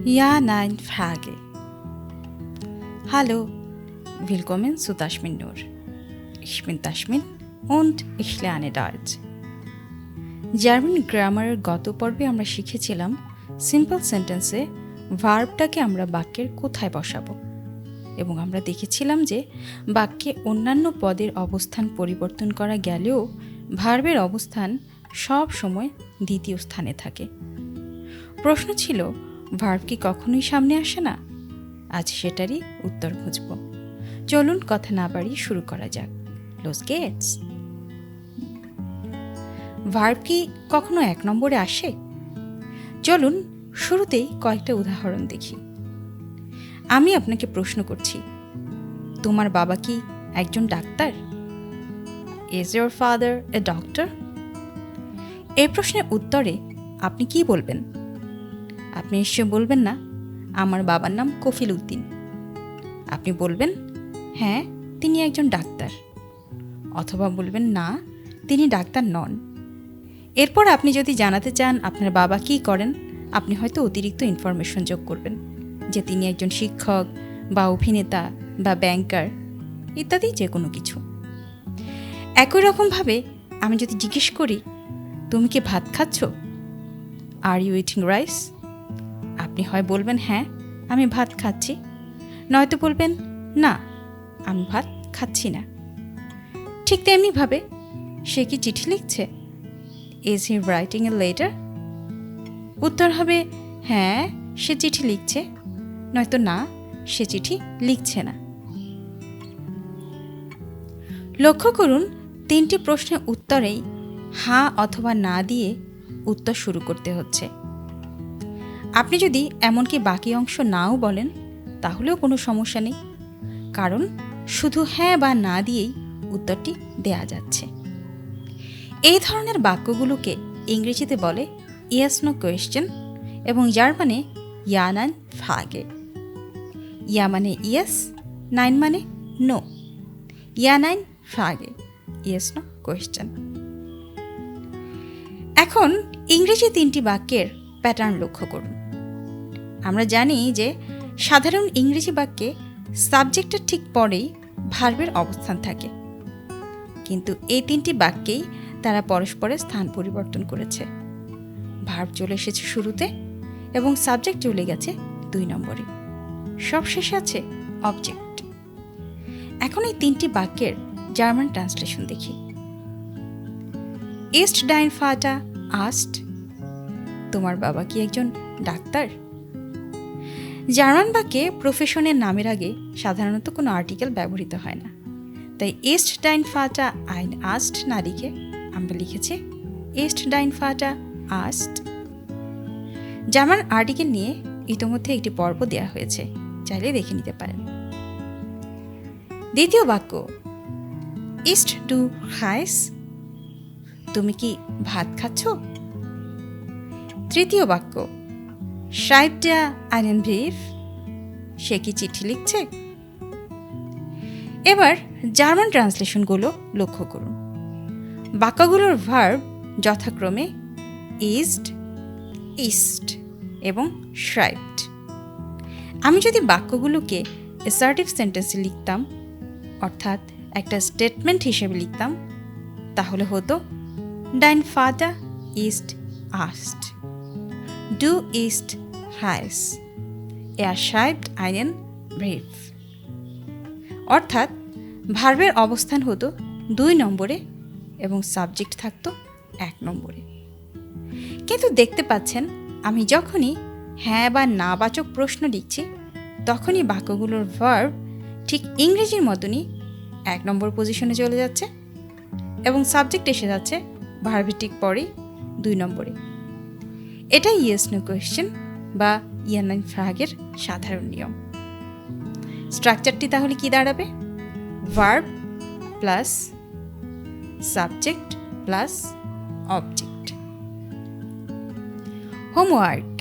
Ja, nein, Frage. Hallo, willkommen zu Tashmin Nur. Ich bin Tashmin und ich lerne Deutsch. German গ্রামারের গত পর্বে আমরা শিখেছিলাম simple সেন্টেন্সে ভার্বটাকে আমরা বাক্যের কোথায় বসাবো, এবং আমরা দেখেছিলাম যে বাক্যে অন্যান্য পদের অবস্থান পরিবর্তন করা গেলেও ভার্বের অবস্থান সব সময় দ্বিতীয় স্থানে থাকে। প্রশ্ন ছিল, ভার্ব কি কখনোই সামনে আসে না? আজ সেটারই উত্তর খুঁজব। চলুন কথা না বাড়িয়ে শুরু করা যাক। Los geht's! ভার্ব কি কখনো এক নম্বরে আসে? চলুন শুরুতেই কয়েকটা উদাহরণ দেখি। আমি আপনাকে প্রশ্ন করছি, তোমার বাবা কি একজন doctor? Is your father a doctor? এই প্রশ্নের উত্তরে আপনি কি বলবেন? আপনি নিশ্চয় বলবেন না, আমার বাবার নাম কফিল উদ্দিন। আপনি বলবেন, হ্যাঁ, তিনি একজন ডাক্তার। অথবা বলবেন, না, তিনি ডাক্তার নন। এরপর আপনি যদি জানাতে চান আপনার বাবা কী করেন, আপনি হয়তো অতিরিক্ত ইনফরমেশন যোগ করবেন, যে তিনি একজন শিক্ষক বা অভিনেতা বা ব্যাংকার ইত্যাদি যে কোনো কিছু। একই রকমভাবে আমি যদি জিজ্ঞেস করি, তুমি কি ভাত খাচ্ছ? Are you eating rice? আপনি হয় বলবেন, হ্যাঁ, আমি ভাত খাচ্ছি, নয়তো বলবেন, না, আমি ভাত খাচ্ছি না। ঠিক তেমনিভাবে সে কি চিঠি লিখছে? Is he writing a letter? উত্তর হবে, হ্যাঁ, সে চিঠি লিখছে, নয়তো না, সে চিঠি লিখছে না। লক্ষ্য করুন, তিনটি প্রশ্নের উত্তরেই হ্যাঁ অথবা না দিয়ে উত্তর শুরু করতে হচ্ছে। আপনি যদি এমনকি বাকি অংশ নাও বলেন, তাহলেও কোনো সমস্যা নেই, কারণ শুধু হ্যাঁ বা না দিয়েই উত্তরটি দেয়া যাচ্ছে। এই ধরনের বাক্যগুলোকে ইংরেজিতে বলে ইয়েস নো কোয়েশ্চেন, এবং জার্মানে ইয়া নাইন ফ্রাগে। ইয়া মানে ইয়েস, নাইন মানে নো। ইয়া নাইন ফ্রাগে, ইয়েস নো কোয়েশ্চেন। এখন ইংরেজি তিনটি বাক্যের প্যাটার্ন লক্ষ্য করুন। আমরা জানি যে সাধারণ ইংরেজি বাক্যে সাবজেক্টের ঠিক পরেই ভার্বের অবস্থান থাকে, কিন্তু এই তিনটি বাক্যেই তারা পরস্পরের স্থান পরিবর্তন করেছে। ভার্ব চলে এসেছে শুরুতে এবং সাবজেক্ট চলে গেছে 2 নম্বরে। সবশেষে আছে অবজেক্ট। এখন এই তিনটি বাক্যের জার্মান ট্রান্সলেশন দেখি। ইস্ট ডাইন ফাটা আস্ট, তোমার বাবা কি একজন ডাক্তার? জার্মান বাক্যে প্রফেশনের নামের আগে সাধারণত কোনো আর্টিকেল ব্যবহৃত হয় না, তাই ইস্ট ডাইন ফাটা আইন আস্ট না লিখে আমরা লিখেছি ইস্ট ডাইন ফাটা আস্ট। জার্মান আর্টিকেল নিয়ে ইতোমধ্যে একটি পর্ব দেওয়া হয়েছে, চাইলে দেখে নিতে পারেন। দ্বিতীয় বাক্য, ইস্ট ডু হাইস, তুমি কি ভাত খাচ্ছ? তৃতীয় বাক্য, schreibt er einen Brief, সে কি চিঠি লিখছে? এবার জার্মান ট্রান্সলেশনগুলো লক্ষ্য করুন। বাক্যগুলোর ভার্ব যথাক্রমে ইস্ট, ইস্ট এবং schreibt। আমি যদি বাক্যগুলোকে অ্যাসার্টিভ সেন্টেন্সে লিখতাম, অর্থাৎ একটা স্টেটমেন্ট হিসেবে লিখতাম, তাহলে হতো Dein Vater ist Arzt. Du isst Reis. Er schreibt einen Brief. অর্থাৎ ভার্বের অবস্থান হতো 2 নম্বরে এবং সাবজেক্ট থাকতো 1 নম্বরে। কিন্তু দেখতে পাচ্ছেন, আমি যখনই হ্যাঁ বা না বাচক প্রশ্ন লিখছি, তখনই বাক্যগুলোর ভার্ব ঠিক ইংরেজির মতনই 1 নম্বর পজিশনে চলে যাচ্ছে এবং সাবজেক্ট এসে যাচ্ছে ভার্বের ঠিক পরেই 2 নম্বরে। এটাই ইয়েস নো কোয়েশ্চেন বা ইয়া নাইন ফ্রাগের সাধারণ নিয়ম। স্ট্রাকচারটি তাহলে কি দাঁড়াবে? Verb plus subject plus object. Homework,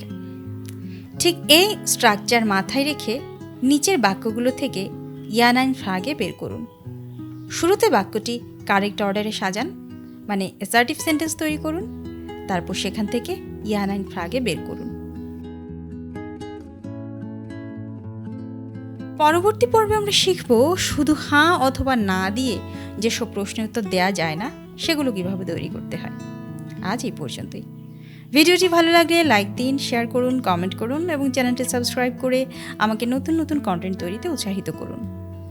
ঠিক এই স্ট্রাকচার মাথায় রেখে নিচের বাক্যগুলো থেকে ইয়া নাইন ফ্রাগে বের করুন। শুরুতে বাক্যটি কারেক্ট অর্ডারে সাজান, মানে অ্যাসার্টিভ সেন্টেন্স তৈরি করুন, তারপর সেখান থেকে ইয়া নাইন ফ্রাগে বের করুন। পরবর্তী পর্বে আমরা শিখব শুধু হাঁ অথবা না দিয়ে যেসব প্রশ্নের উত্তর দেওয়া যায় না সেগুলো কিভাবে তৈরি করতে হয়। আজ এই পর্যন্তই। ভিডিওটি ভালো লাগলে লাইক দিন, শেয়ার করুন, কমেন্ট করুন এবং চ্যানেলটি সাবস্ক্রাইব করে আমাকে নতুন নতুন কন্টেন্ট তৈরিতে উৎসাহিত করুন।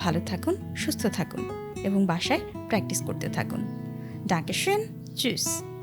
ভালো থাকুন, সুস্থ থাকুন এবং বাসায় প্র্যাকটিস করতে থাকুন। Dankeschön, tschüss.